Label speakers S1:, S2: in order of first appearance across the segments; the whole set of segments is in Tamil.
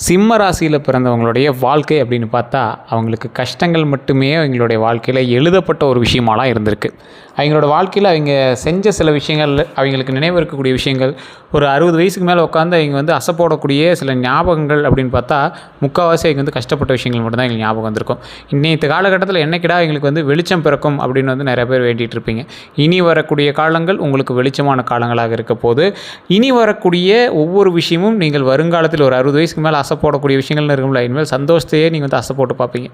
S1: சிம்ம ராசியில் பிறந்தவங்களுடைய வாழ்க்கை அப்படின்னு பார்த்தா அவங்களுக்கு கஷ்டங்கள் மட்டுமே அவங்களுடைய வாழ்க்கையில் எழுதப்பட்ட ஒரு விஷயமாலாம் இருந்திருக்கு. அவங்களோட வாழ்க்கையில் அவங்க செஞ்ச சில விஷயங்கள், அவங்களுக்கு நினைவு இருக்கக்கூடிய விஷயங்கள், ஒரு 60 வயசுக்கு மேலே உட்காந்து அவங்க வந்து அசைப்போடக்கூடிய சில ஞாபகங்கள் அப்படின்னு பார்த்தா முக்கால்வாசி அவங்க வந்து கஷ்டப்பட்ட விஷயங்கள் மட்டும்தான் எங்களுக்கு ஞாபகம் வந்திருக்கும். இன்னைக்கு காலகட்டத்தில் என்னைக்கிடா எங்களுக்கு வந்து வெளிச்சம் பிறக்கும் அப்படின்னு வந்து நிறைய பேர் வேண்டிகிட்டு இருப்பீங்க. இனி வரக்கூடிய காலங்கள் உங்களுக்கு வெளிச்சமான காலங்களாக இருக்க போது. இனி வரக்கூடிய ஒவ்வொரு விஷயமும் நீங்கள் வருங்காலத்தில் ஒரு 60 வயசுக்கு மேலே அசை போடக்கூடிய விஷயங்கள்னு இருக்கும்ல, இனிமேல் சந்தோஷத்தையே நீங்கள் வந்து அசை போட்டு பார்ப்பீங்க.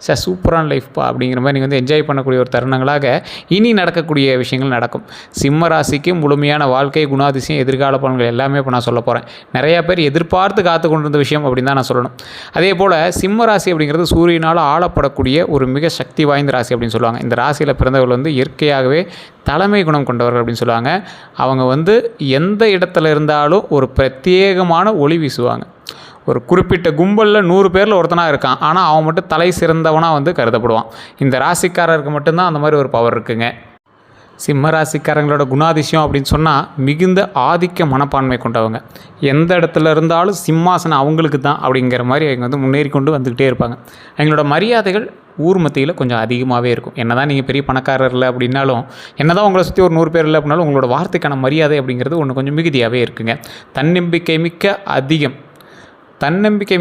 S1: சார் சூப்பரான லைஃப்பா அப்படிங்கிற மாதிரி நீங்கள் வந்து என்ஜாய் பண்ணக்கூடிய ஒரு தருணங்களாக இனி நடக்கக்கூடிய விஷயங்கள் நடக்கும். சிம்ம ராசிக்கு முழுமையான வாழ்க்கை, குணாதிசயம், எதிர்கால பலன்கள் எல்லாமே இப்போ நான் சொல்ல போகிறேன். நிறையா பேர் எதிர்பார்த்து காத்து கொண்டிருந்த விஷயம் அப்படின்னு தான் நான் சொல்லணும். அதே போல் சிம்ம ராசி அப்படிங்கிறது சூரியனால் ஆளப்படக்கூடிய ஒரு மிக சக்தி வாய்ந்த ராசி அப்படின்னு சொல்லுவாங்க. இந்த ராசியில் பிறந்தவர்கள் வந்து இயற்கையாகவே தலைமை குணம் கொண்டவர்கள் அப்படின்னு சொல்லுவாங்க. அவங்க வந்து எந்த இடத்துல இருந்தாலும் ஒரு பிரத்யேகமான ஒளி வீசுவாங்க. ஒரு குறிப்பிட்ட கும்பலில் 100 பேரில் ஒருத்தனாக இருக்கான், ஆனால் அவன் மட்டும் தலை சிறந்தவனாக வந்து கருதப்படுவான். இந்த ராசிக்காரருக்கு மட்டும்தான் அந்த மாதிரி ஒரு பவர் இருக்குங்க. சிம்ம ராசிக்காரங்களோட குணாதிசயம் அப்படின்னு சொன்னால் மிகுந்த ஆதிக்க மனப்பான்மை கொண்டவங்க. எந்த இடத்துல இருந்தாலும் சிம்மாசனம் அவங்களுக்கு தான் அப்படிங்கிற மாதிரி அவங்க வந்து முன்னேறி கொண்டு வந்துக்கிட்டே இருப்பாங்க. அவங்களோட மரியாதைகள் ஊர் மத்தியில் கொஞ்சம் அதிகமாகவே இருக்கும். என்ன தான் நீங்கள் பெரிய பணக்காரர் இல்லை அப்படின்னாலும், என்ன தான் உங்களை சுற்றி ஒரு 100 பேர் இல்லை அப்படின்னாலும் உங்களோட வார்த்தைக்கான மரியாதை அப்படிங்கிறது ஒன்று கொஞ்சம் மிகுதியாகவே இருக்குங்க. தன்னம்பிக்கை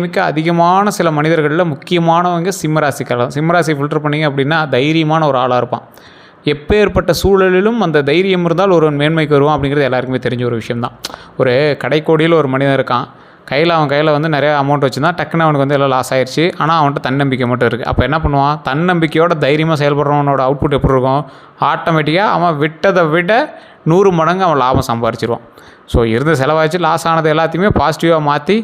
S1: மிக்க அதிகமான சில மனிதர்களில் முக்கியமானவங்க சிம்மராசிக்காரர். சிம்மராசி ஃபில்டர் பண்ணிங்க அப்படின்னா தைரியமான ஒரு ஆளாக இருப்பான். எப்பேற்பட்ட சூழலிலும் அந்த தைரியம் இருந்தால் ஒருவன் மேன்மைக்கு வருவான் அப்படிங்கிறது எல்லாருக்குமே தெரிஞ்ச ஒரு விஷயம்தான். ஒரு கடைக்கோடியில் ஒரு மனிதன் இருக்கான், அவன் கையில் வந்து நிறைய அமௌண்ட் வச்சுருந்தான், டக்குன்னு அவனுக்கு வந்து எல்லாம் லாஸ் ஆயிடுச்சு. ஆனால் அவன்கிட்ட தன்னம்பிக்கை மட்டும் இருக்குது. அப்போ என்ன பண்ணுவான்? தன்னம்பிக்கையோட தைரியமாக செயல்படுறவனோட அவுட்புட் எப்படி இருக்கும்? ஆட்டோமேட்டிக்காக அவன் விட்டதை விட 100 மடங்கு அவன் லாபம் சம்பாரிச்சிருவான். ஸோ இருந்த செலவாச்சு லாஸ் ஆனது எல்லாத்தையுமே பாசிட்டிவாக மாற்றி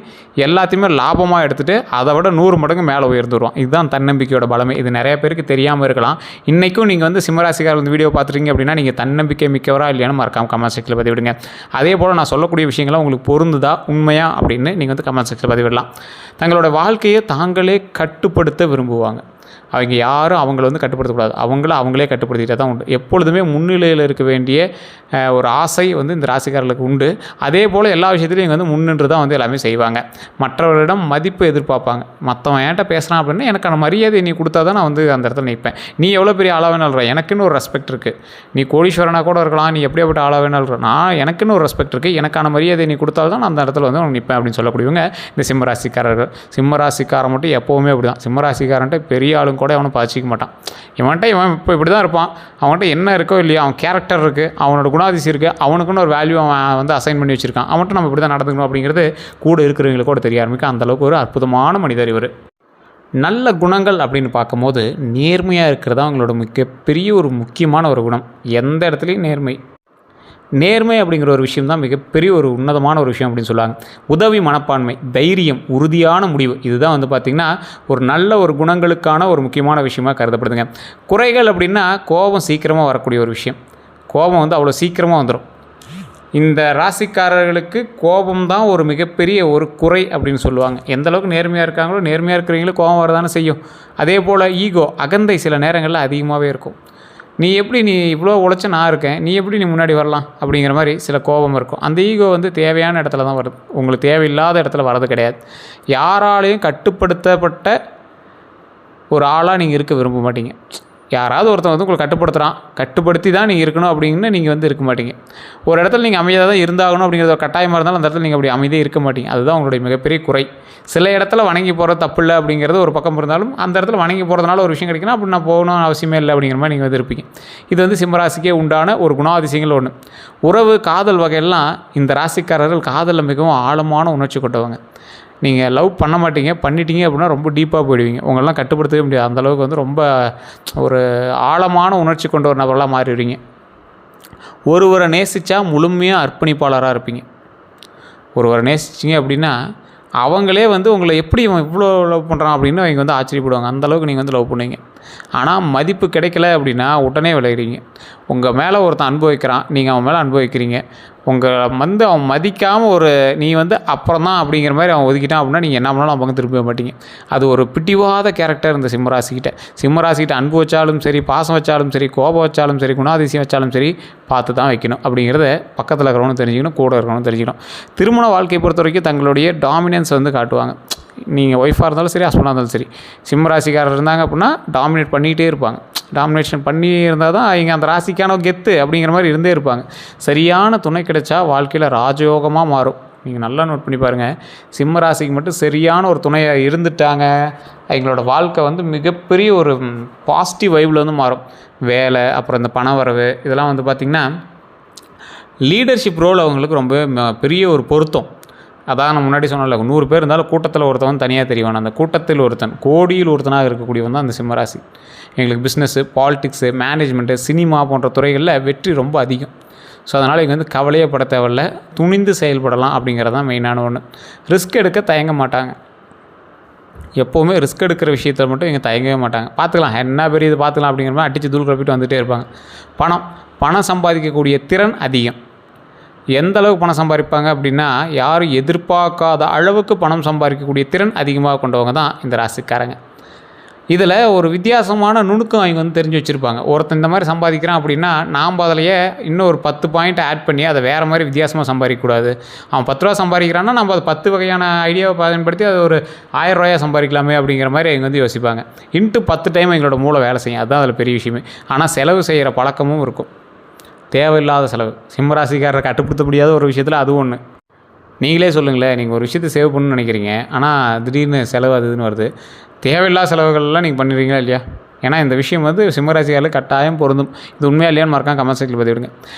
S1: எல்லாத்தையுமே லாபமாக எடுத்துகிட்டு அதை விட 100 மடங்கு மேலே உயர்ந்துருவான். இதுதான் தன்னம்பிக்கையோட பலமே. இது நிறைய பேருக்கு தெரியாமல் இருக்கலாம். இன்றைக்கும் நீங்கள் வந்து சிம்மராசிக்காரர் வந்து வீடியோ பார்த்துருக்கீங்க அப்படின்னா நீங்கள் தன்னம்பிக்கை மிக்கவரா இல்லையானு மறக்காமல் கமெண்ட் செக்ஷனில் பதிவிடுங்க. அதே போல் நான் சொல்லக்கூடிய விஷயங்கள்லாம் உங்களுக்கு பொருந்துதா, உண்மையா அப்படின்னு நீங்கள் வந்து கமெண்ட் செக்ஷனில் பதிவிடலாம். தங்களோட வாழ்க்கையை தாங்களே கட்டுப்படுத்த விரும்புவாங்க. அவங்க யாரும் அவங்கள வந்து கட்டுப்படுத்தக்கூடாது, அவங்களே கட்டுப்படுத்திகிட்டே தான் உண்டு. எப்பொழுதுமே முன்னிலையில் இருக்க வேண்டிய ஒரு ஆசை வந்து இந்த ராசிக்காரர்களுக்கு உண்டு. அதே போல் எல்லா விஷயத்துலையும் இங்கே வந்து முன்னின்று தான் வந்து எல்லாமே செய்வாங்க. மற்றவர்களிடம் மதிப்பு எதிர்பார்ப்பாங்க. மற்றவன் என்கிட்ட பேசுகிறான் அப்படின்னா எனக்கான மரியாதை நீ கொடுத்தா தான் நான் வந்து அந்த இடத்துல நிற்பேன். நீ எவ்வளோ பெரிய ஆளாக வேணாலும், எனக்குன்னு ஒரு ரெஸ்பெக்ட் இருக்குது. நீ கோடீஸ்வரனாக கூட இருக்கலாம், நீ எப்படியாப்பட்ட ஆளாக வேணாலும், நான் எனக்குன்னு ஒரு ரெஸ்பெக்ட் இருக்குது, எனக்கான மரியாதை நீ கொடுத்தால் தான் நான் அந்த இடத்துல வந்து நிற்பேன் அப்படின்னு சொல்லக்கூடியவங்க இந்த சிம்மராசிக்காரர்கள். சிம்மராசிக்காரன் மட்டும் எப்போவுமே அப்படி தான். சிம்மராசிக்காரன்ட்டு பெரிய ஆளுங்க கூட அவனை பாதிச்சிக்க மாட்டான். இவன் இப்போ இப்படி தான் இருப்பான். அவன்கிட்ட என்ன இருக்கோ இல்லையா, அவன் கேரக்டர் இருக்குது, அவனோட குணாதிசயம் இருக்குது, அவனுக்குன்னு ஒரு வேல்யூ அவன் வந்து அசைன் பண்ணி வச்சுருக்கான். அவன்கிட்ட நம்ம இப்படி தான் நடந்துக்கணும் அப்படிங்கிறது கூட இருக்கிறவங்களுக்கு கூட தெரிய ஆரம்பிக்கும். அந்தளவுக்கு ஒரு அற்புதமான மனிதர் இவர். நல்ல குணங்கள் அப்படின்னு பார்க்கும்போது நேர்மையாக இருக்கிறது அவங்களோட மிகப்பெரிய ஒரு முக்கியமான ஒரு குணம். எந்த இடத்துலையும் நேர்மை அப்படிங்கிற ஒரு விஷயம் தான் மிகப்பெரிய ஒரு உன்னதமான ஒரு விஷயம் அப்படின்னு சொல்லுவாங்க. உதவி மனப்பான்மை, தைரியம், உறுதியான முடிவு, இதுதான் வந்து பார்த்திங்கன்னா ஒரு நல்ல ஒரு குணங்களுக்கான ஒரு முக்கியமான விஷயமாக கருதப்படுதுங்க. குறைகள் அப்படின்னா கோபம் சீக்கிரமாக வரக்கூடிய ஒரு விஷயம். கோபம் வந்து அவ்வளோ சீக்கிரமாக வந்துடும். இந்த ராசிக்காரர்களுக்கு கோபம் தான் ஒரு மிகப்பெரிய ஒரு குறை அப்படின்னு சொல்லுவாங்க. எந்தளவுக்கு நேர்மையாக இருக்காங்களோ, நேர்மையாக இருக்கிறவங்களும் கோபம் வரதானே செய்யும். அதே போல் ஈகோ, அகந்தை சில நேரங்களில் அதிகமாகவே இருக்கும். நீ இவ்வளோ உழைச்ச நான் இருக்கேன், நீ முன்னாடி வரலாம் அப்படிங்கிற மாதிரி சில கோபம் இருக்கும். அந்த ஈகோ வந்து தேவையான இடத்துல தான் வருது, உங்களுக்கு தேவையில்லாத இடத்துல வர்றது கிடையாது. யாராலையும் கட்டுப்படுத்தப்பட்ட ஒரு ஆளாக நீங்கள் இருக்க விரும்ப மாட்டீங்க. யாராவது ஒருத்தன் வந்து உங்களை கட்டுப்படுத்தி தான் நீங்கள் இருக்கணும் அப்படின்னு நீங்கள் வந்து இருக்க மாட்டீங்க. ஒரு இடத்துல நீங்கள் அமைதியாக தான் இருந்தாகணும் அப்படிங்கிறது ஒரு கட்டாயமாக இருந்தாலும் அந்த இடத்துல நீங்கள் அப்படி அமைதியாக இருக்க மாட்டீங்க. அதுதான் உங்களுடைய மிகப்பெரிய குறை. சில இடத்துல வணங்கி போகிறது தப்பு இல்லை அப்படிங்கிறது ஒரு பக்கம் இருந்தாலும், அந்த இடத்துல வணங்கி போகிறதுனால ஒரு விஷயம் கிடைக்கணும், அப்படி நான் போகணும் அவசியமே இல்லை அப்படிங்கிற மாதிரி நீங்கள் வந்து இருப்பீங்க. இது வந்து சிம்மராசிக்கே உண்டான ஒரு குணாதிசயங்கள் ஒன்று. உறவு, காதல் வகையெல்லாம் இந்த ராசிக்காரர்கள் காதலில் மிகவும் ஆழமான உணர்ச்சி கொண்டவங்க. நீங்கள் லவ் பண்ண மாட்டீங்க, பண்ணிட்டீங்க அப்படின்னா ரொம்ப டீப்பாக போயிடுவீங்க. உங்களெலாம் கட்டுப்படுத்தவே முடியாது. அந்தளவுக்கு வந்து ரொம்ப ஒரு ஆழமான உணர்ச்சி கொண்ட ஒரு நபரெலாம் மாறிடுவீங்க. ஒருவரை நேசித்தா முழுமையாக அர்ப்பணிப்பாளராக இருப்பீங்க. ஒருவரை நேசிச்சிங்க அப்படின்னா அவங்களே வந்து உங்களை எப்படி இவன் இவ்வளோ லவ் பண்ணுறான் அப்படின்னு அவங்க வந்து ஆச்சரியப்படுவாங்க. அந்தளவுக்கு நீங்கள் வந்து லவ் பண்ணுவீங்க. ஆனால் மதிப்பு கிடைக்கல அப்படின்னா உடனே விளையிறீங்க. உங்கள் மேலே ஒருத்தன் அனுபவிக்கிறான், நீங்கள் அவன் மேலே அனுபவிக்கிறீங்க. உங்களை வந்து அவன் மதிக்காமல் நீ வந்து அப்புறம் தான் அப்படிங்கிற மாதிரி அவன் ஒதுக்கிட்டான் அப்படின்னா நீங்கள் என்ன பண்ணாலும் அவங்க திரும்ப மாட்டீங்க. அது ஒரு பிடிவாத கேரக்டர் இந்த சிம்மராசிக்கிட்ட அன்பு வச்சாலும் சரி, பாசம் வச்சாலும் சரி, கோபம் வச்சாலும் சரி, குணாதிசயம் வச்சாலும் சரி பார்த்து தான் வைக்கணும் அப்படிங்கிறத பக்கத்தில் இருக்கிறவனும் தெரிஞ்சுக்கணும், கூட இருக்கிறவனும் தெரிஞ்சுக்கணும். திருமண வாழ்க்கையை பொறுத்த வரைக்கும் தங்களுடைய டாமினன்ஸ் வந்து காட்டுவாங்க. நீங்கள் ஒய்ஃபாக இருந்தாலும் சரி, ஹஸ்பண்டாக இருந்தாலும் சரி, சிம்ம ராசிக்காரர் இருந்தாங்க அப்படின்னா டாமினேட் பண்ணிகிட்டே இருப்பாங்க. டாமினேஷன் பண்ணி இருந்தால் தான் இங்கே அந்த ராசிக்கான கெத்து அப்படிங்கிற மாதிரி இருந்தே இருப்பாங்க. சரியான துணை கிடைச்சா வாழ்க்கையில் ராஜயோகமாக மாறும். நீங்கள் நல்லா நோட் பண்ணி பாருங்கள், சிம்ம ராசிக்கு மட்டும் சரியான ஒரு துணையாக இருந்துட்டாங்க, எங்களோட வாழ்க்கை வந்து மிகப்பெரிய ஒரு பாசிட்டிவ் வைபில் வந்து மாறும். வேலை, அப்புறம் இந்த பண வரவு, இதெல்லாம் வந்து பார்த்திங்கன்னா லீடர்ஷிப் ரோல் அவங்களுக்கு ரொம்ப பெரிய ஒரு பொருத்தம். அதான் நான் முன்னாடி சொன்னல, 100 பேர் இருந்தாலும் கூட்டத்தில் ஒருத்தவன் தனியாக தெரியவன். அந்த கூட்டத்தில் ஒருத்தன், கோடியில் ஒருத்தனாக இருக்கக்கூடியவன் தான் அந்த சிம்மராசி. எங்களுக்கு பிஸ்னஸ்ஸு, பாலிடிக்ஸு, மேனேஜ்மெண்ட்டு, சினிமா போன்ற துறைகளில் வெற்றி ரொம்ப அதிகம். ஸோ அதனால் இங்கே வந்து கவலையே பட தேவையில்ல, துணிந்து செயல்படலாம் அப்படிங்கிறது தான் மெயினான ஒன்று. ரிஸ்க் எடுக்க தயங்க மாட்டாங்க. எப்போவுமே ரிஸ்க் எடுக்கிற விஷயத்தில் மட்டும் இங்கே தயங்கவே மாட்டாங்க. பார்த்துக்கலாம், என்ன பெரிய இது பார்த்துக்கலாம் அப்படிங்கிற மாதிரி அடித்து தூள் கிளப்பிட்டு வந்துகிட்டே இருப்பாங்க. பணம் சம்பாதிக்கக்கூடிய திறன் அதிகம். எந்த அளவுக்கு பணம் சம்பாதிப்பாங்க அப்படின்னா, யாரும் எதிர்பார்க்காத அளவுக்கு பணம் சம்பாதிக்கக்கூடிய திறன் அதிகமாக கொண்டவங்க தான் இந்த ராசிக்காரங்க. இதில் ஒரு வித்தியாசமான நுணுக்கம் அவங்க வந்து தெரிஞ்சு வச்சுருப்பாங்க. ஒருத்தன் இந்த மாதிரி சம்பாதிக்கிறான் அப்படின்னா, நாம் அதிலையே இன்னும் ஒரு 10 பாயிண்ட் ஆட் பண்ணி அதை வேறு மாதிரி வித்தியாசமாக சம்பாதிக்கக்கூடாது. அவன் 10 ரூபா சம்பாதிக்கிறான்னா நம்ம அது 10 வகையான ஐடியாவை பயன்படுத்தி அது ஒரு 1000 ரூபாயா சம்பாதிக்கலாமே அப்படிங்கிற மாதிரி அவங்க வந்து யோசிப்பாங்க. இன்ட்டு 10 டைம் எங்களோட மூளை வேலை செய்யும். அதுதான் அதில் பெரிய விஷயமே. ஆனால் செலவு செய்கிற பழக்கமும் இருக்கும், தேவையில்லாத செலவு. சிம்மராசிக்காரரை கட்டுப்படுத்த முடியாத ஒரு விஷயத்தில் அது ஒன்று. நீங்களே சொல்லுங்களேன், நீங்கள் ஒரு விஷயத்தை சேவ் பண்ணணும்னு நினைக்கிறீங்க, ஆனால் திடீர்னு செலவு அதுன்னு வருது. தேவையில்லாத செலவுகள்லாம் நீங்கள் பண்ணிடுறீங்களா இல்லையா? ஏன்னா இந்த விஷயம் வந்து சிம்மராசிக்காரர்களுக்கு கட்டாயம் பொருந்தும். இது உண்மையாக இல்லையான்னு மறக்காம கமெண்ட் செக்ஷனில் பதிவிடுங்க.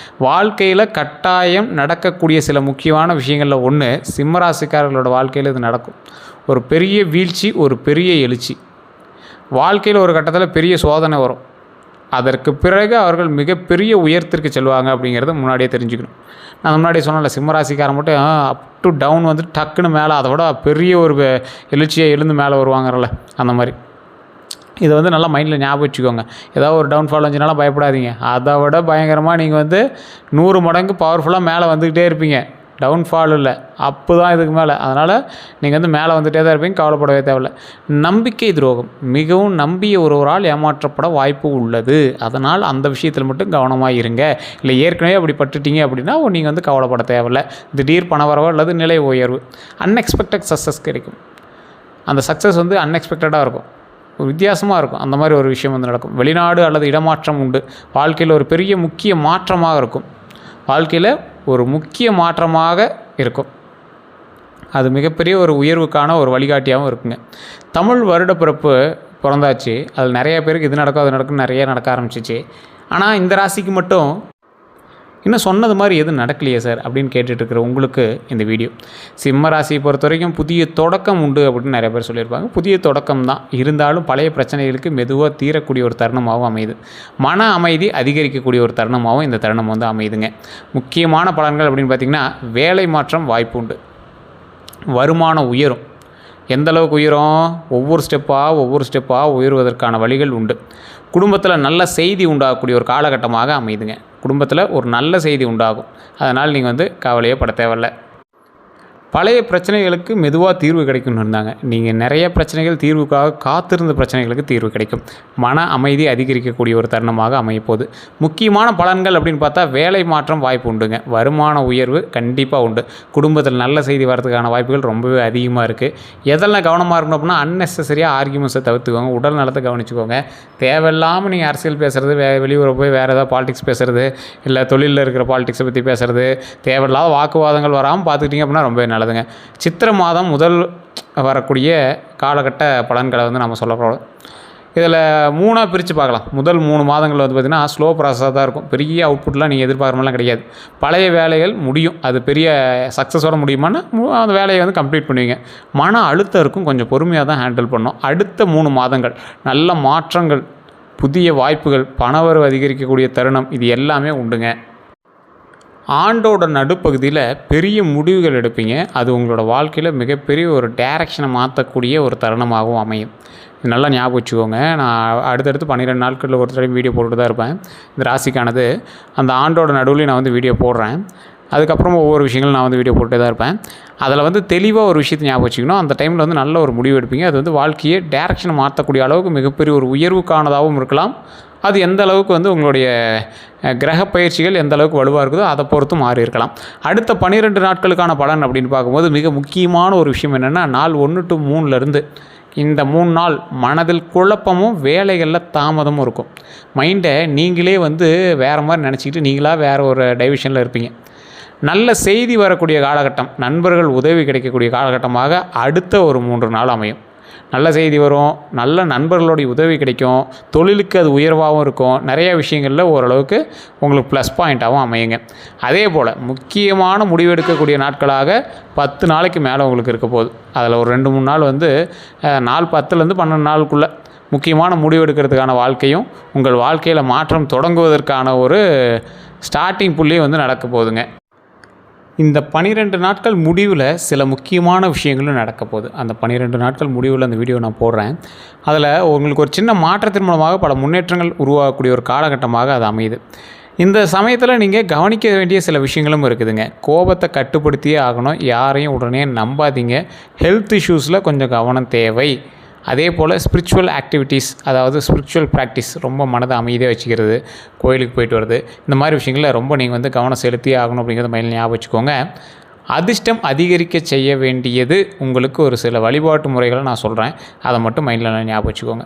S1: வாழ்க்கையில் கட்டாயம் நடக்கக்கூடிய சில முக்கியமான விஷயங்களில் ஒன்று, சிம்மராசிக்காரர்களோட வாழ்க்கையில் இது நடக்கும். ஒரு பெரிய வீழ்ச்சி, ஒரு பெரிய எழுச்சி. வாழ்க்கையில் ஒரு கட்டத்தில் பெரிய சோதனை வரும். அதற்கு பிறகு அவர்கள் மிகப்பெரிய உயரத்திற்கு செல்வாங்க அப்படிங்கிறத முன்னாடியே தெரிஞ்சுக்கணும். நான் முன்னாடியே சொன்னல, சிம்மராசிக்காரன் மட்டும் அப் டு டவுன் வந்து டக்குன்னு மேலே, அதை விட பெரிய ஒரு எழுச்சியாக எழுந்து மேலே வருவாங்கல்ல, அந்த மாதிரி. இதை வந்து நல்லா மைண்டில் ஞாபகம் வச்சுக்கோங்க. ஏதாவது ஒரு டவுன்ஃபால் வந்துச்சுனாலும் பயப்படாதீங்க. அதை விட பயங்கரமாக நீங்கள் வந்து 100 மடங்கு பவர்ஃபுல்லாக மேலே வந்துக்கிட்டே இருப்பீங்க. டவுன்ஃபால் இல்லை, அப்பு தான் இதுக்கு மேலே. அதனால் நீங்கள் வந்து மேலே வந்துகிட்டே தான் இருப்பீங்க, கவலைப்படவே தேவையில்லை. நம்பிக்கை துரோகம், மிகவும் நம்பிய ஒருவரால் ஏமாற்றப்பட வாய்ப்பு உள்ளது. அதனால் அந்த விஷயத்தில் மட்டும் கவனமாக இருங்க. இல்லை ஏற்கனவே அப்படி பட்டுட்டீங்க அப்படின்னா நீங்கள் வந்து கவலைப்பட தேவையில்லை. திடீர் பணவரவோ அல்லது நிலை உயர்வு, அன்எக்ஸ்பெக்டட் சக்ஸஸ் கிடைக்கும். அந்த சக்ஸஸ் வந்து அன்எக்ஸ்பெக்டடாக இருக்கும், ஒரு வித்தியாசமாக இருக்கும். அந்த மாதிரி ஒரு விஷயம் வந்து நடக்கும். வெளிநாடு அல்லது இடமாற்றம் உண்டு. வாழ்க்கையில் ஒரு பெரிய முக்கிய மாற்றமாக இருக்கும். வாழ்க்கையில் ஒரு முக்கிய மாற்றமாக இருக்கும். அது மிகப்பெரிய ஒரு உயர்வுக்கான ஒரு வழிகாட்டியாகவும் இருக்குங்க. தமிழ் வருடப்பிறப்பு பிறந்தாச்சு, அதில் நிறைய பேருக்கு இது நடக்கும் அது நடக்கும் நிறைய நடக்க ஆரம்பிச்சிச்சு. ஆனால் இந்த ராசிக்கு மட்டும் இன்னும் சொன்னது மாதிரி எதுவும் நடக்கலையே சார் அப்படின்னு கேட்டுட்ருக்கிற உங்களுக்கு இந்த வீடியோ. சிம்ம ராசியை பொறுத்த வரைக்கும் புதிய தொடக்கம் உண்டு அப்படின்னு நிறைய பேர் சொல்லியிருப்பாங்க. புதிய தொடக்கம் தான், இருந்தாலும் பழைய பிரச்சனைகளுக்கு மெதுவாக தீரக்கூடிய ஒரு தருணமாகவும் அமையுது. மன அமைதி அதிகரிக்கக்கூடிய ஒரு தருணமாகவும் இந்த தருணம் வந்து அமையுதுங்க. முக்கியமான பலன்கள் அப்படின்னு பார்த்திங்கன்னா, வேலை மாற்றம் வாய்ப்பு உண்டு, வருமானம் உயரும். எந்த அளவுக்கு உயரும்? ஒவ்வொரு ஸ்டெப்பாக உயர்வதற்கான வழிகள் உண்டு. குடும்பத்தில் நல்ல செய்தி உண்டாகக்கூடிய ஒரு காலகட்டமாக அமையுதுங்க. குடும்பத்தில் ஒரு நல்ல செய்தி உண்டாகும். அதனால் நீங்கள் வந்து கவலையே பட தேவையில்லை. பழைய பிரச்சனைகளுக்கு மெதுவாக தீர்வு கிடைக்கும்னு இருந்தாங்க. நீங்கள் நிறைய பிரச்சனைகள் தீர்வுக்காக காத்திருந்த பிரச்சனைகளுக்கு தீர்வு கிடைக்கும். மன அமைதி அதிகரிக்கக்கூடிய ஒரு தருணமாக அமையப்போகுது. முக்கியமான பலன்கள் அப்படின்னு பார்த்தா, வேலை மாற்றம் வாய்ப்பு உண்டுங்க. வருமான உயர்வு கண்டிப்பாக உண்டு. குடும்பத்தில் நல்ல செய்தி வரதுக்கான வாய்ப்புகள் ரொம்பவே அதிகமாக இருக்குது. எதெல்லாம் கவனமாக இருக்கணும் அப்படின்னா, அன்னெசரியாக ஆர்கியூமெண்ட்ஸை தவிர்த்துக்கோங்க. உடல் நலத்தை கவனிச்சுக்கோங்க. தேவையில்லாமல் நீங்கள் அரசியல் பேசுகிறது, வெளியூரை போய் வேறு ஏதாவது பாலிடிக்ஸ் பேசுகிறது, இல்லை தொழிலில் இருக்கிற பாலிடிக்ஸை பற்றி பேசுகிறது, தேவையில்லாத வாக்குவாதங்கள் வராமல் பார்த்துக்கிட்டிங்க அப்படின்னா ரொம்ப நல்லதுங்க. சித்திரை மாதம் முதல் வரக்கூடிய காலகட்ட பலன்களை வந்து நம்ம சொல்ல போகிறோம். இதில் 3ஆக பிரித்து பார்க்கலாம். முதல் 3 மாதங்கள் வந்து பார்த்திங்கன்னா ஸ்லோ ப்ராசஸாக தான் இருக்கும். பெரிய அவுட்புட்லாம் நீங்கள் எதிர்பார்க்குறமெல்லாம் கிடையாது. பழைய வேலைகள் முடியும், அது பெரிய சக்ஸஸோட முடியுமான்னு அந்த வேலையை வந்து கம்ப்ளீட் பண்ணுவீங்க. மன அழுத்தம் இருக்கும், கொஞ்சம் பொறுமையாக தான் ஹேண்டில் பண்ணணும். அடுத்த 3 மாதங்கள் நல்ல மாற்றங்கள், புதிய வாய்ப்புகள், பணவரவு அதிகரிக்கக்கூடிய தருணம், இது எல்லாமே உண்டுங்க. ஆண்டோட நடுப்பகுதியில் பெரிய முடிவுகள் எடுப்பீங்க. அது உங்களோட வாழ்க்கையில் மிகப்பெரிய ஒரு டைரக்ஷனை மாற்றக்கூடிய ஒரு தருணமாகவும் அமையும். இது நல்லா ஞாபகம் வச்சுக்கோங்க. நான் அடுத்தடுத்து 12 நாட்களில் ஒரு தடவை வீடியோ போட்டுட்டு தான் இருப்பேன். இந்த ராசிக்கானது அந்த ஆண்டோட நடுவுலையும் நான் வந்து வீடியோ போடுறேன். அதுக்கப்புறம் ஒவ்வொரு விஷயங்களும் நான் வந்து வீடியோ போட்டே தான் இருப்பேன். அதில் வந்து தெளிவாக ஒரு விஷயத்தை ஞாபகம் வச்சுக்கணும். அந்த டைமில் வந்து நல்ல ஒரு முடிவு எடுப்பீங்க. அது வந்து வாழ்க்கையை டைரக்ஷனை மாற்றக்கூடிய அளவுக்கு மிகப்பெரிய ஒரு உயர்வுக்கானதாகவும் இருக்கலாம். அது எந்த அளவுக்கு வந்து உங்களுடைய கிரக பயிற்சிகள் எந்த அளவுக்கு வலுவாக இருக்குதோ அதை பொறுத்து மாறி இருக்கலாம். அடுத்த 12 நாட்களுக்கான பலன் அப்படின்னு பார்க்கும்போது மிக முக்கியமான ஒரு விஷயம் என்னென்னா, நாள் 1 to 3லேருந்து இந்த 3 நாள் மனதில் குழப்பமும் வேலைகளில் தாமதமும் இருக்கும். மைண்டை நீங்களே வந்து வேறு மாதிரி நினச்சிக்கிட்டு நீங்களாக வேறு ஒரு டைவிஷனில் இருப்பீங்க. நல்ல செய்தி வரக்கூடிய காலகட்டம், நண்பர்கள் உதவி கிடைக்கக்கூடிய காலகட்டமாக அடுத்த ஒரு 3 நாள் அமையும். நல்ல செய்தி வரும், நல்ல நண்பர்களுடைய உதவி கிடைக்கும், தொழிலுக்கு அது உயர்வாகவும் இருக்கும், நிறைய விஷயங்களில் ஓரளவுக்கு உங்களுக்கு ப்ளஸ் பாயிண்ட்டாகவும் அமையுங்க. அதே போல் முக்கியமான முடிவெடுக்கக்கூடிய நாட்களாக 10 நாளைக்கு மேலே உங்களுக்கு இருக்க போகுது. அதில் ஒரு 2-3 நாள் வந்து நாள் 10லேருந்து 12 நாளுக்குள்ளே முக்கியமான முடிவெடுக்கிறதுக்கான வாழ்க்கையும் உங்கள் வாழ்க்கையில் மாற்றம் தொடங்குவதற்கான ஒரு ஸ்டார்டிங் புள்ளியும் வந்து நடக்க போகுதுங்க. இந்த 12 நாட்கள் முடிவில் சில முக்கியமான விஷயங்களும் நடக்க போகுது. அந்த 12 நாட்கள் முடிவில் அந்த வீடியோ நான் போடுறேன். அதில் உங்களுக்கு ஒரு சின்ன மாற்றத்தின் மூலமாக பல முன்னேற்றங்கள் உருவாகக்கூடிய ஒரு காலகட்டமாக அது அமையுது. இந்த சமயத்தில் நீங்கள் கவனிக்க வேண்டிய சில விஷயங்களும் இருக்குதுங்க. கோபத்தை கட்டுப்படுத்தியே ஆகணும். யாரையும் உடனே நம்பாதீங்க. ஹெல்த் இஷ்யூஸில் கொஞ்சம் கவனம் தேவை. அதே போல் ஸ்பிரிச்சுவல் ஆக்டிவிட்டீஸ், அதாவது ஸ்பிரிச்சுவல் ப்ராக்டிஸ், ரொம்ப மனதை அமைதியாக வச்சுக்கிறது, கோயிலுக்கு போயிட்டு வருது, இந்த மாதிரி விஷயங்களில் ரொம்ப நீங்கள் வந்து கவனம் செலுத்தியே ஆகணும் அப்படிங்கிறத மைண்டில் ஞாபகம் வச்சுக்கோங்க. அதிர்ஷ்டம் அதிகரிக்க செய்ய வேண்டியது உங்களுக்கு ஒரு சில வழிபாட்டு முறைகளை நான் சொல்கிறேன். அதை மட்டும் மைண்டில் ஞாபகம் வச்சுக்கோங்க.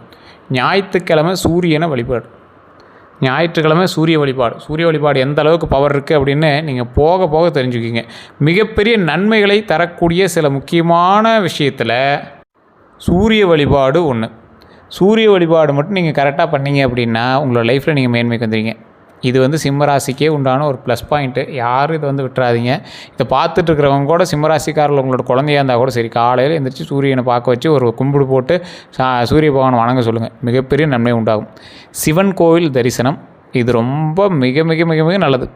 S1: ஞாயிற்றுக்கிழமை சூரியனை வழிபாடு, ஞாயிற்றுக்கிழமை சூரிய வழிபாடு. சூரிய வழிபாடு எந்த அளவுக்கு பவர் இருக்குது அப்படின்னு நீங்கள் போக போக தெரிஞ்சுக்கிங்க. மிகப்பெரிய நன்மைகளை தரக்கூடிய சில முக்கியமான விஷயத்தில் சூரிய வழிபாடு ஒன்று. சூரிய வழிபாடு மட்டும் நீங்கள் கரெக்டாக பண்ணிங்க அப்படின்னா உங்களோட லைஃப்பில் நீங்கள் மேன்மைக்கு வந்துடுவீங்க. இது வந்து சிம்மராசிக்கே உண்டான ஒரு ப்ளஸ் பாயிண்ட்டு. யாரும் இதை வந்து விட்டுறாதீங்க. இதை பார்த்துட்டு இருக்கிறவங்க கூட சிம்மராசிக்காரில் உங்களோட குழந்தையாக இருந்தால் கூட சரி, காலையில் எழுந்திரிச்சு சூரியனை பார்க்க வச்சு ஒரு கும்பிடு போட்டு சூரிய பகவானை வணங்க சொல்லுங்கள். மிகப்பெரிய நன்மை உண்டாகும். சிவன் கோவில் தரிசனம் இது ரொம்ப மிக மிக மிக மிக நல்லது.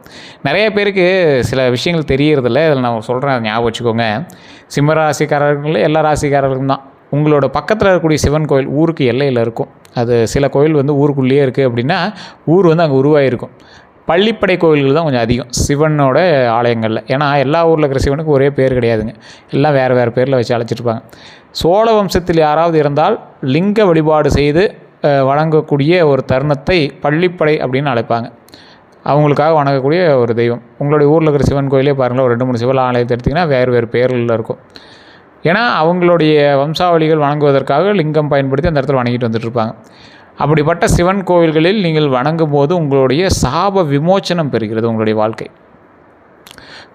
S1: நிறைய பேருக்கு சில விஷயங்கள் தெரியறதில்ல. இதில் நான் சொல்கிறேன், அதை ஞாபகம் வச்சுக்கோங்க. சிம்மராசிக்காரர்கள் எல்லா ராசிக்காரர்களும் தான். உங்களோட பக்கத்தில் இருக்கக்கூடிய சிவன் கோயில் ஊருக்கு எல்லையில் இருக்கும். அது சில கோயில் வந்து ஊருக்குள்ளேயே இருக்குது அப்படின்னா ஊர் வந்து அங்கே உருவாகிருக்கும். பள்ளிப்படை கோயில்கள் தான் கொஞ்சம் அதிகம் சிவனோட ஆலயங்களில். ஏன்னா எல்லா ஊரில் இருக்கிற சிவனுக்கு ஒரே பேர் கிடையாதுங்க. எல்லாம் வேறு வேறு பேரில் வச்சு அழைச்சிட்ருப்பாங்க. சோழ வம்சத்தில் யாராவது இருந்தால் லிங்க வழிபாடு செய்து வணங்கக்கூடிய ஒரு தருணத்தை பள்ளிப்படை அப்படின்னு அழைப்பாங்க. அவங்களுக்காக வணங்கக்கூடிய ஒரு தெய்வம். உங்களுடைய ஊரில் இருக்கிற சிவன் கோயிலே பாருங்களேன், ஒரு 2-3 சிவன் ஆலயத்தை எடுத்திங்கன்னா வேறு வேறு பேர்களில் இருக்கும். ஏன்னா அவங்களுடைய வம்சாவளிகள் வணங்குவதற்காக லிங்கம் பயன்படுத்தி அந்த இடத்துல வணங்கிட்டு வந்துட்டுருப்பாங்க. அப்படிப்பட்ட சிவன் கோவில்களில் நீங்கள் வணங்கும் போது உங்களுடைய சாப விமோச்சனம் பெறுகிறது. உங்களுடைய வாழ்க்கை,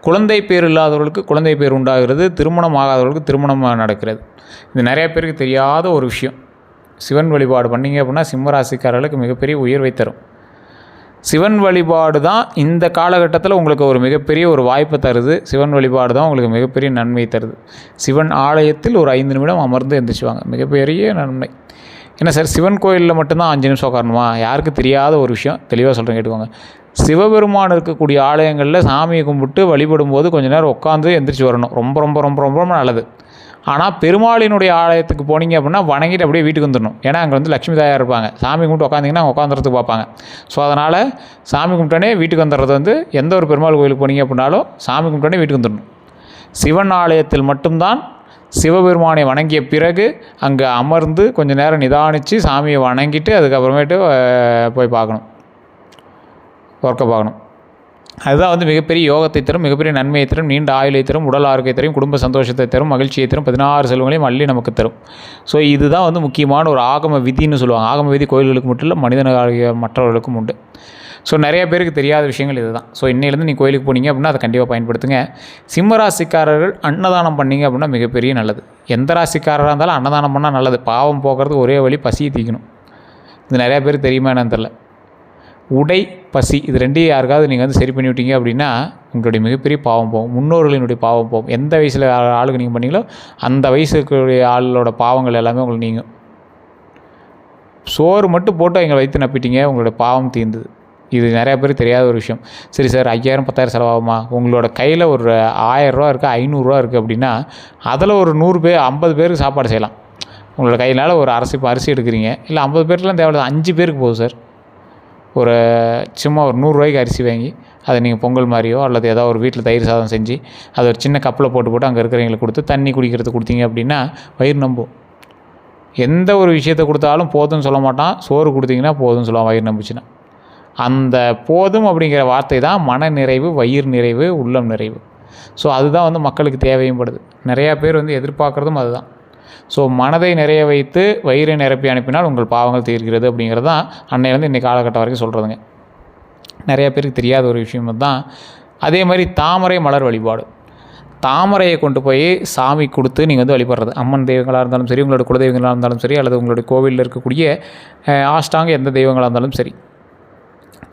S1: குழந்தை பேர் இல்லாதவர்களுக்கு குழந்தை பேர் உண்டாகிறது, திருமணம் ஆகாதவர்களுக்கு திருமணம் நடக்கிறது. இது நிறைய பேருக்கு தெரியாத ஒரு விஷயம். சிவன் வழிபாடு பண்ணிங்க அப்படின்னா சிம்மராசிக்காரர்களுக்கு மிகப்பெரிய உயர்வை தரும். சிவன் வழிபாடு தான் இந்த காலகட்டத்தில் உங்களுக்கு ஒரு மிகப்பெரிய ஒரு வாய்ப்பை தருது. சிவன் வழிபாடு தான் உங்களுக்கு மிகப்பெரிய நன்மை தருது. சிவன் ஆலயத்தில் ஒரு 5 நிமிடம் அமர்ந்து எந்திரிச்சுவாங்க, மிகப்பெரிய நன்மை. என்ன சார், சிவன் கோயிலில் மட்டும்தான் 5 நிமிஷம் உட்காரணுமா? யாருக்கு தெரியாத ஒரு விஷயம், தெளிவாக சொல்கிறேன் கேட்டுக்கோங்க. சிவபெருமான் இருக்கக்கூடிய ஆலயங்களில் சாமியை கும்பிட்டு வழிபடும் போது கொஞ்சம் நேரம் உட்காந்து எந்திரிச்சு வரணும். ரொம்ப ரொம்ப ரொம்ப ரொம்ப நல்லது. ஆனால் பெருமாளினுடைய ஆலயத்துக்கு போனீங்க அப்படின்னா வணங்கிட்டு அப்படியே வீட்டுக்கு வந்துடணும். ஏன்னா அங்கே வந்து லட்சுமி தாயார் இருப்பாங்க. சாமி கும்பிட்டு உட்காந்திங்கன்னா அவங்க உட்காந்துறதுக்கு பார்ப்பாங்க. ஸோ அதனால் சாமி கும்பிட்டோன்னே வீட்டுக்கு வந்துடுறது வந்து எந்த ஒரு பெருமாள் கோயிலுக்கு போனீங்க அப்படின்னாலும் சாமி கும்பிட்டோன்னே வீட்டுக்கு வந்துடணும். சிவன் ஆலயத்தில் மட்டும்தான் சிவபெருமானை வணங்கிய பிறகு அங்கே அமர்ந்து கொஞ்சம் நேரம் நிதானித்து சாமியை வணங்கிட்டு அதுக்கப்புறமேட்டு போய் பார்க்கணும், ஒர்க்கை பார்க்கணும். அதுதான் வந்து மிகப்பெரிய யோகத்தை தரும், மிகப்பெரிய நன்மையை தரும், நீண்ட ஆயுளை தரும், உடல் ஆரோக்கியத்தை தரும், குடும்ப சந்தோஷத்தை தரும், மகிழ்ச்சியை தரும், 16 செல்வங்களையும் அள்ளி நமக்கு தரும். ஸோ இதுதான் வந்து முக்கியமான ஒரு ஆகம விதின்னு சொல்லுவாங்க. ஆகம விதி கோயில்களுக்கு மட்டும் இல்லை, மனிதனாகிய மற்றவர்களுக்கும் உண்டு. ஸோ நிறைய பேருக்கு தெரியாத விஷயங்கள் இது தான். ஸோ இன்னையிலேருந்து நீங்கள் கோயிலுக்கு போனீங்க அப்படின்னா அதை கண்டிப்பாக பயன்படுத்துங்க. சிம்ம ராசிக்காரர்கள் அன்னதானம் பண்ணிங்க அப்படின்னா மிகப்பெரிய நல்லது. எந்த ராசிக்காரராக இருந்தாலும் அன்னதானம் பண்ணால் நல்லது. பாவம் போக்குறதுக்கு ஒரே வழி பசியை தீக்கணும். இது நிறையா பேருக்கு தெரியுமா என்னன்னு தெரில. உடை, பசி, இது ரெண்டையும் யாருக்காவது நீங்கள் வந்து சரி பண்ணி விட்டீங்க அப்படின்னா உங்களுடைய மிகப்பெரிய பாவம் போகும். முன்னோர்களினுடைய பாவம் போகும். எந்த வயசில் ஆளுக்கு நீங்கள் பண்ணீங்களோ அந்த வயசுக்குரிய ஆளோட பாவங்கள் எல்லாமே உங்களுக்கு நீங்கும். சோறு மட்டும் போட்டு எங்களை வைத்து நப்பிட்டீங்க, உங்களோட பாவம் தீர்ந்தது. இது நிறையா பேர் தெரியாத ஒரு விஷயம். சரி சார், 5000 10,000 செலவாகுமா? உங்களோட கையில் ஒரு 1000 ரூபா இருக்குது, 500 ரூபா இருக்குது அப்படின்னா அதில் ஒரு 100 பேர் 50 பேருக்கு சாப்பாடு செய்யலாம். உங்களோட கையினால் ஒரு அரிசி எடுக்கிறீங்க, இல்லை 50 பேருக்குலாம் தேவையில்லை, 5 பேருக்கு போகுது சார். ஒரு சும்மா ஒரு 100 ரூபாய்க்கு அரிசி வாங்கி அதை நீங்கள் பொங்கல் மாதிரியோ அல்லது ஏதாவது ஒரு வீட்டில் தயிர் சாதம் செஞ்சு அதை ஒரு சின்ன கப்பில் போட்டு அங்கே இருக்கிறவங்களுக்கு கொடுத்து தண்ணி குடிக்கிறது கொடுத்தீங்க அப்படின்னா வயிறு நம்பும். எந்த ஒரு விஷயத்தை கொடுத்தாலும் போதும்னு சொல்ல மாட்டான். சோறு கொடுத்தீங்கன்னா போதும்னு சொல்லுவான் வயிறு நம்பிச்சுன்னா. அந்த போதும் அப்படிங்கிற வார்த்தை தான் மன நிறைவு, வயிறு நிறைவு, உள்ளம் நிறைவு. ஸோ அதுதான் வந்து மக்களுக்கு தேவையும் படுது. நிறையா பேர் வந்து எதிர்பார்க்குறதும் அதுதான். ஸோ மனதை நிறைய வைத்து வயிறை நிரப்பி அனுப்பினால் உங்கள் பாவங்கள் தீர்க்கிறது அப்படிங்கிறது தான் அன்னையிலேருந்து இன்றைக்கி காலகட்டம் வரைக்கும் சொல்கிறதுங்க. நிறையா பேருக்கு தெரியாத ஒரு விஷயம் தான். அதே மாதிரி தாமரை மலர் வழிபாடு. தாமரையை கொண்டு போய் சாமி கொடுத்து நீங்கள் வந்து வழிபடுறது. அம்மன் தெய்வங்களாக இருந்தாலும் சரி, உங்களோட குலதெய்வங்களாக இருந்தாலும் சரி, அல்லது உங்களுடைய கோவிலில் இருக்கக்கூடிய ஆஷ்டாங்க எந்த தெய்வங்களாக இருந்தாலும் சரி,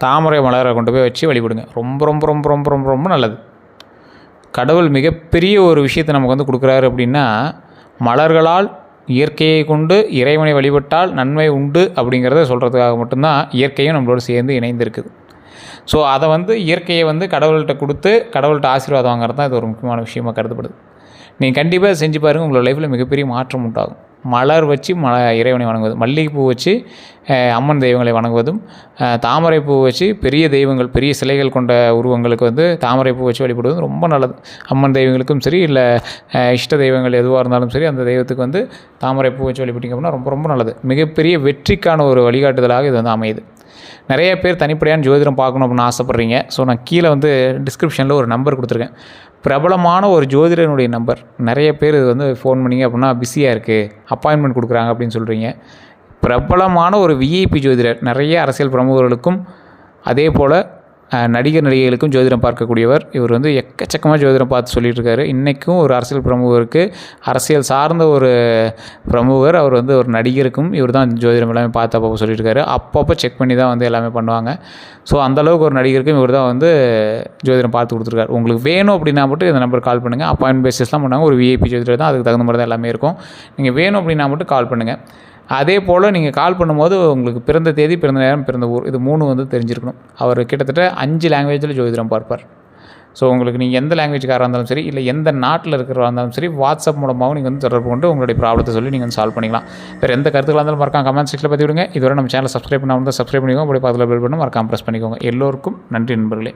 S1: தாமரை மலரை கொண்டு போய் வச்சு வழிபடுங்க. ரொம்ப ரொம்ப ரொம்ப ரொம்ப ரொம்ப ரொம்ப நல்லது. கடவுள் மிகப்பெரிய ஒரு விஷயத்தை நமக்கு வந்து கொடுக்குறாரு அப்படின்னா, மலர்களால் இயற்கையை கொண்டு இறைவனை வழிபட்டால் நன்மை உண்டு அப்படிங்கிறத சொல்கிறதுக்காக மட்டும்தான் இயற்கையும் நம்மளோட சேர்ந்து இணைந்திருக்குது. ஸோ அதை வந்து இயற்கையை வந்து கடவுள்கிட்ட கொடுத்து கடவுள்கிட்ட ஆசீர்வாதம் வாங்குறது தான் இது ஒரு முக்கியமான விஷயமாக கருதப்படுது. நீங்கள் கண்டிப்பாக செஞ்சு பாருங்கள், உங்களோட லைஃப்பில் மிகப்பெரிய மாற்றம் உண்டாகும். மலர் வச்சு இறைவனை வணங்குவது, மல்லிகைப்பூ வச்சு அம்மன் தெய்வங்களை வணங்குவதும், தாமரைப்பூ வச்சு பெரிய தெய்வங்கள், பெரிய சிலைகள் கொண்ட உருவங்களுக்கு வந்து தாமரைப்பூ வச்சு வழிபடுவதும் ரொம்ப நல்லது. அம்மன் தெய்வங்களுக்கும் சரி, இல்லை இஷ்ட தெய்வங்கள் எதுவாக இருந்தாலும் சரி, அந்த தெய்வத்துக்கு வந்து தாமரைப்பூ வச்சு வழிபட்டிங்க அப்படின்னா ரொம்ப ரொம்ப நல்லது. மிகப்பெரிய வெற்றிக்கான ஒரு வழிகாட்டுதலாக இது வந்து அமையுது. நிறைய பேர் தனிப்படையான ஜோதிடம் பார்க்கணும் அப்படின்னு ஆசைப்பட்றீங்க. ஸோ நான் கீழே வந்து டிஸ்கிரிப்ஷனில் ஒரு நம்பர் கொடுத்துருக்கேன். பிரபலமான ஒரு ஜோதிடனுடைய நம்பர். நிறைய பேர் இது வந்து ஃபோன் பண்ணிங்க அப்படின்னா பிஸியாக இருக்குது, அப்பாயின்மெண்ட் கொடுக்குறாங்க அப்படின்னு சொல்கிறீங்க. பிரபலமான ஒரு விஐபி ஜோதிடர், நிறைய அரசியல் பிரமுகர்களுக்கும் அதே போல் நடிகர் நடிகைகளுக்கும் ஜோதிடம் பார்க்கக்கூடியவர். இவர் வந்து எக்கச்சக்கமாக ஜோதிடம் பார்த்து சொல்லிகிட்ருக்காரு. இன்றைக்கும் ஒரு அரசியல் பிரமுகருக்கு, அரசியல் சார்ந்த ஒரு பிரமுகர், அவர் வந்து ஒரு நடிகருக்கும் இவர் தான் ஜோதிடம் எல்லாமே பார்த்து அப்பப்போ சொல்லியிருக்காரு. அப்பப்போ செக் பண்ணி தான் வந்து எல்லாமே பண்ணுவாங்க. ஸோ அந்தளவுக்கு ஒரு நடிகருக்கும் இவர் தான் வந்து ஜோதிடம் பார்த்து கொடுத்துருக்காரு. உங்களுக்கு வேணும் அப்படின்னா மட்டும் இந்த நம்பருக்கு கால் பண்ணுங்கள். அப்பாயின்மெண்ட் பேசிஸ்லாம் பண்ணாங்க. ஒரு விஐபி ஜோதிடர் தான், அதுக்கு தகுந்த மாதிரி தான் எல்லாமே இருக்கும். நீங்கள் வேணும் அப்படின்னா மட்டும் கால் பண்ணுங்கள். அதே போல் நீங்கள் கால் பண்ணும்போது உங்களுக்கு பிறந்த தேதி, பிறந்த நேரம், பிறந்த ஊர், இது 3 வந்து தெரிஞ்சிருக்கணும். அவர் கிட்டத்தட்ட 5 லாங்குவேஜில் ஜோதிடம் பார்ப்பார். ஸோ உங்களுக்கு நீங்கள் எந்த லாங்குவேஜ்காராக இருந்தாலும் சரி, இல்லை எந்த நாட்டில் இருக்கிறவராக இருந்தாலும் சரி, வாட்ஸ்அப் மூலமாகவும் நீங்கள் வந்து தொடர்பு கொண்டு உங்களுடைய ப்ராப்ளத்தை சொல்லி நீங்கள் வந்து சால்வ் பண்ணிக்கலாம். வேறு எந்த கருத்துக்களாக இருந்தாலும் மறக்காம கமெண்ட் செக்ஷனில் பற்றி விடுங்க. இதுவரை நம்ம சேனலை சப்ஸ்கிரைப் பண்ணாமல் சப்ஸ்கிரைப் பண்ணிக்கோங்க. அப்படியே பக்கத்தில் பெல் பட்டன் மறக்காம ப்ரெஸ் பண்ணிக்கோங்க. எல்லோருக்கும் நன்றி நண்பர்களே.